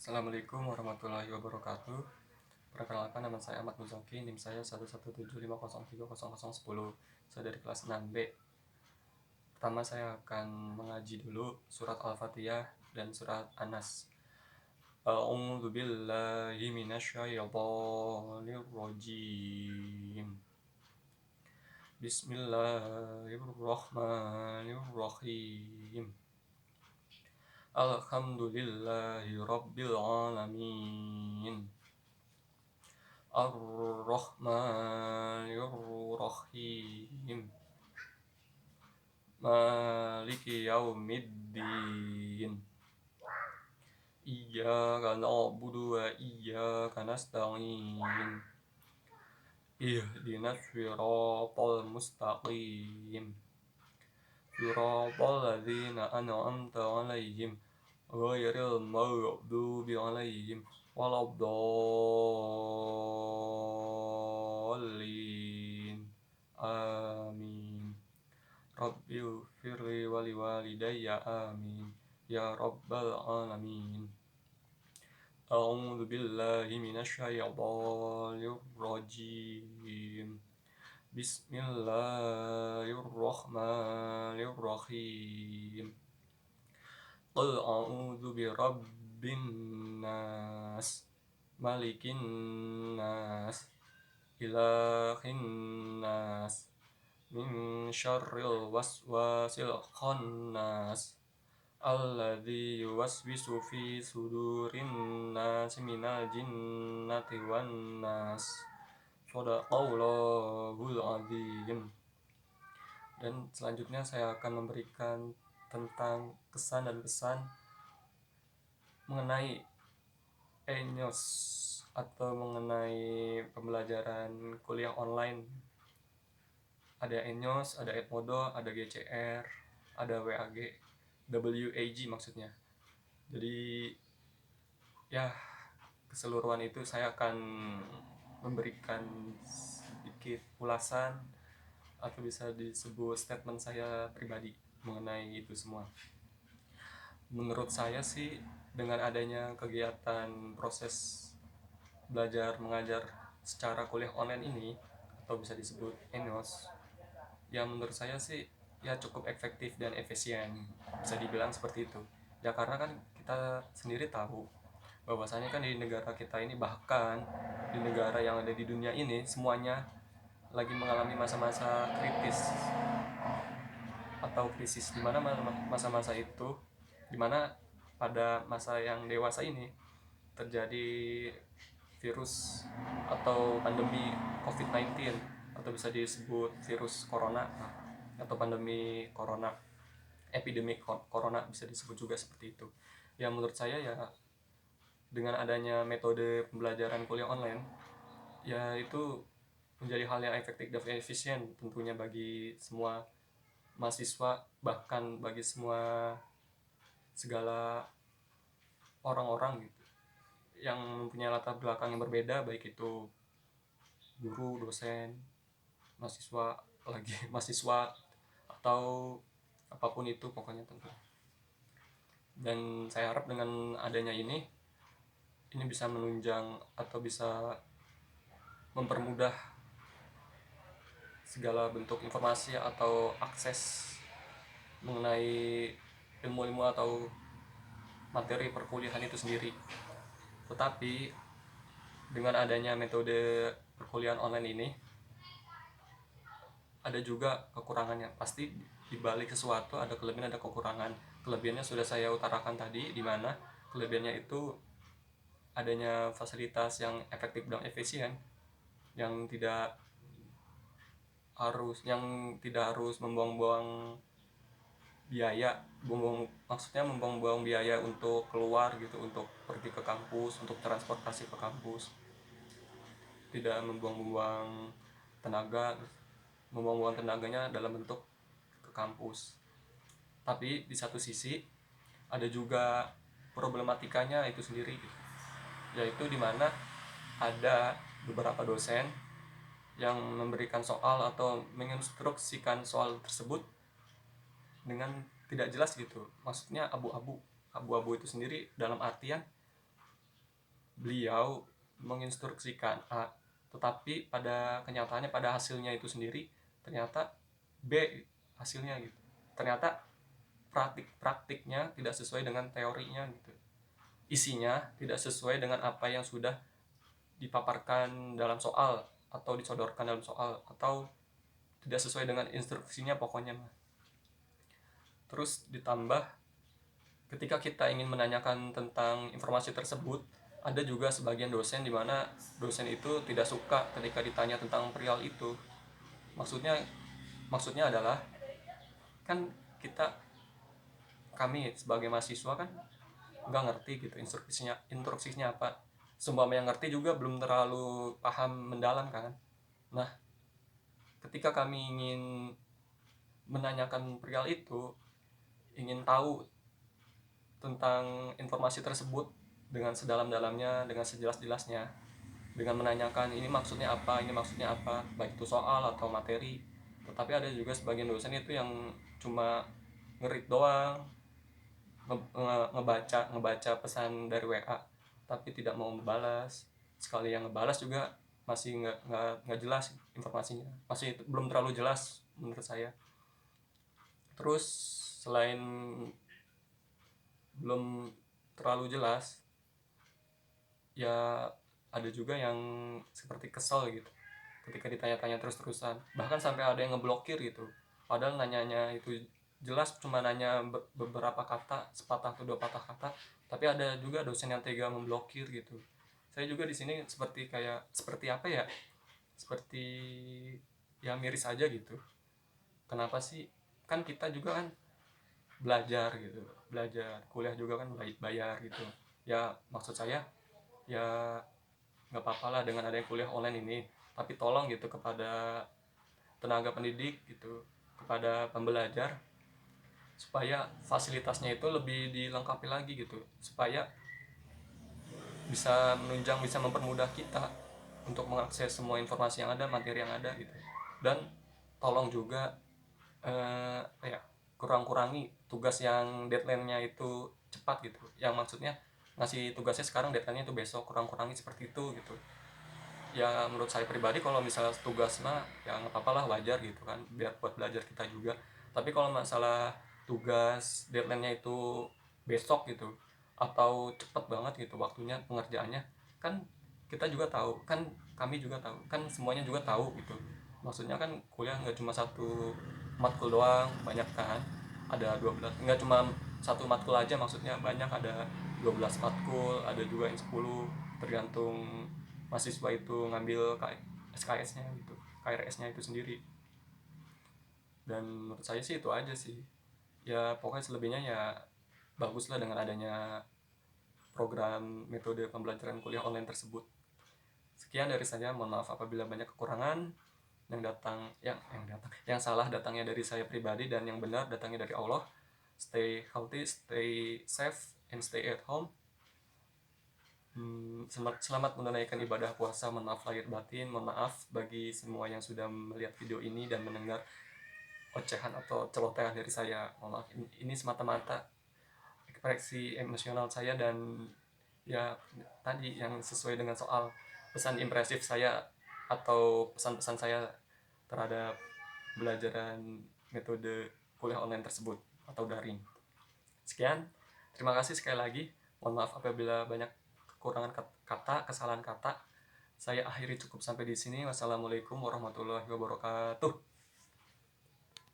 Assalamualaikum warahmatullahi wabarakatuh. Perkenalkan, nama saya Ahmad Muzaki, NIM saya 11750300010. Saya dari kelas 6B. Pertama saya akan mengaji dulu surat Al-Fatihah dan surat An-Nas. A'udzu billahi minasyaitonir rajim. Bismillahirrahmanirrahim. Alhamdulillahi rabbil alamin. Ar-Rahmanir-Rahim. Maliki yaumiddin. Iyyaka na'budu wa iyyaka nasta'in. Ihdinas siratal mustaqim. Siratal ladzina an'amta 'alaihim ghairil maghdubi 'alaihim waladdallin. Amin. Rabbighfirli wa liwalidayya. Amin ya rabbal alamin. A'udzu billahi minasyaitonir rajim. Bismillahirrahmanirrahim. Qul a'udzu birabbin nas, malikin nas, ilahin nas, min syarril waswasil khannas, alladzi yuwaswisu fi sudurin nas minal jinnati wan nas. Shadaqallahul azim. Dan selanjutnya saya akan memberikan tentang kesan dan pesan mengenai ENYOS atau mengenai pembelajaran kuliah online. Ada ENYOS, ada Edmodo, ada GCR, ada WAG, WAG maksudnya. Jadi ya, keseluruhan itu saya akan memberikan sedikit ulasan atau bisa disebut statement saya pribadi mengenai itu semua. Menurut saya sih, dengan adanya kegiatan proses belajar mengajar secara kuliah online ini, atau bisa disebut ENYOS, yang menurut saya sih ya cukup efektif dan efisien, bisa dibilang seperti itu. Ya karena kan kita sendiri tahu bahwasanya kan di negara kita ini, bahkan di negara yang ada di dunia ini, semuanya lagi mengalami masa-masa kritis atau krisis, dimana masa-masa itu, dimana pada masa yang dewasa ini terjadi virus atau pandemi COVID-19, atau bisa disebut virus corona atau pandemi corona, epidemi corona bisa disebut juga seperti itu. Ya menurut saya ya, dengan adanya metode pembelajaran kuliah online, ya itu menjadi hal yang efektif dan efisien tentunya bagi semua mahasiswa, bahkan bagi segala orang-orang gitu yang mempunyai latar belakang yang berbeda, baik itu guru, dosen, mahasiswa, mahasiswa atau apapun itu pokoknya tentu. Dan saya harap dengan adanya ini bisa menunjang atau bisa mempermudah segala bentuk informasi atau akses mengenai ilmu-ilmu atau materi perkuliahan itu sendiri. Tetapi dengan adanya metode perkuliahan online ini ada juga kekurangannya. Pasti di balik sesuatu ada kelebihan, ada kekurangan. Kelebihannya sudah saya utarakan tadi, di mana kelebihannya itu adanya fasilitas yang efektif dan efisien, yang tidak harus membuang-buang biaya, maksudnya membuang-buang biaya untuk keluar gitu, untuk pergi ke kampus, untuk transportasi ke kampus, tidak membuang-buang tenaganya dalam bentuk ke kampus. Tapi di satu sisi ada juga problematikanya itu sendiri, yaitu dimana ada beberapa dosen yang memberikan soal atau menginstruksikan soal tersebut dengan tidak jelas gitu. Maksudnya abu-abu itu sendiri dalam artian beliau menginstruksikan A, tetapi pada kenyataannya, pada hasilnya itu sendiri ternyata B hasilnya gitu. Ternyata praktiknya tidak sesuai dengan teorinya gitu. Isinya tidak sesuai dengan apa yang sudah dipaparkan dalam soal atau disodorkan dalam soal, atau tidak sesuai dengan instruksinya pokoknya. Terus ditambah ketika kita ingin menanyakan tentang informasi tersebut, ada juga sebagian dosen di mana dosen itu tidak suka ketika ditanya tentang perihal itu. Maksudnya adalah, kan kami sebagai mahasiswa kan nggak ngerti gitu instruksinya apa. Seumpama yang ngerti juga belum terlalu paham mendalam kan. Nah, ketika kami ingin menanyakan perihal itu, ingin tahu tentang informasi tersebut dengan sedalam-dalamnya, dengan sejelas-jelasnya, dengan menanyakan ini maksudnya apa, baik itu soal atau materi. Tetapi ada juga sebagian dosen itu yang cuma ngerit doang, ngebaca pesan dari WA, tapi tidak mau membalas. Sekali yang ngebalas juga masih nggak jelas informasinya, masih belum terlalu jelas menurut saya. Terus selain belum terlalu jelas, ya ada juga yang seperti kesel gitu ketika ditanya-tanya terus-terusan, bahkan sampai ada yang ngeblokir gitu, padahal nanyanya itu jelas, cuma nanya beberapa kata, sepatah atau dua patah kata, tapi ada juga dosen yang tega memblokir gitu. Saya juga di sini seperti apa ya, seperti ya miris aja gitu. Kenapa sih, kan kita juga kan belajar kuliah juga kan bayar gitu ya. Maksud saya ya nggak apa-apa lah dengan adanya kuliah online ini, tapi tolong gitu kepada tenaga pendidik gitu, kepada pembelajar, supaya fasilitasnya itu lebih dilengkapi lagi gitu, supaya bisa menunjang, bisa mempermudah kita untuk mengakses semua informasi yang ada, materi yang ada gitu. Dan tolong juga ya kurang-kurangi tugas yang deadline-nya itu cepat gitu, yang maksudnya ngasih tugasnya sekarang, deadline-nya itu besok, kurang-kurangi seperti itu gitu. Ya menurut saya pribadi, kalau misalnya tugas mah ya nggak apa-apa lah, wajar gitu kan, biar buat belajar kita juga. Tapi kalau masalah tugas deadline-nya itu besok gitu, atau cepet banget gitu waktunya pengerjaannya, kan kita juga tahu kan, kami juga tahu kan, semuanya juga tahu gitu. Maksudnya kan kuliah nggak cuma satu matkul doang, banyak kan, ada 12, nggak cuma satu matkul aja, maksudnya banyak, ada 12 matkul, ada juga yang 10, tergantung mahasiswa itu ngambil SKS-nya gitu, KRS-nya itu sendiri. Dan menurut saya sih itu aja sih ya, pokoknya selebihnya ya bagus lah dengan adanya program metode pembelajaran kuliah online tersebut. Sekian dari saya, mohon maaf apabila banyak kekurangan. Yang salah datangnya dari saya pribadi, dan yang benar datangnya dari Allah. Stay healthy, stay safe, and stay at home. Selamat menunaikan ibadah puasa. Mohon maaf lahir batin, mohon maaf bagi semua yang sudah melihat video ini dan mendengar ocehan atau celotehan dari saya. Mohon maaf, ini semata-mata ekspresi emosional saya, dan ya tadi yang sesuai dengan soal pesan impresif saya atau pesan-pesan saya terhadap belajaran metode kuliah online tersebut atau daring. Sekian, terima kasih sekali lagi. Mohon maaf apabila banyak kekurangan kata, kesalahan kata. Saya akhiri cukup sampai di sini. Wassalamualaikum warahmatullahi wabarakatuh.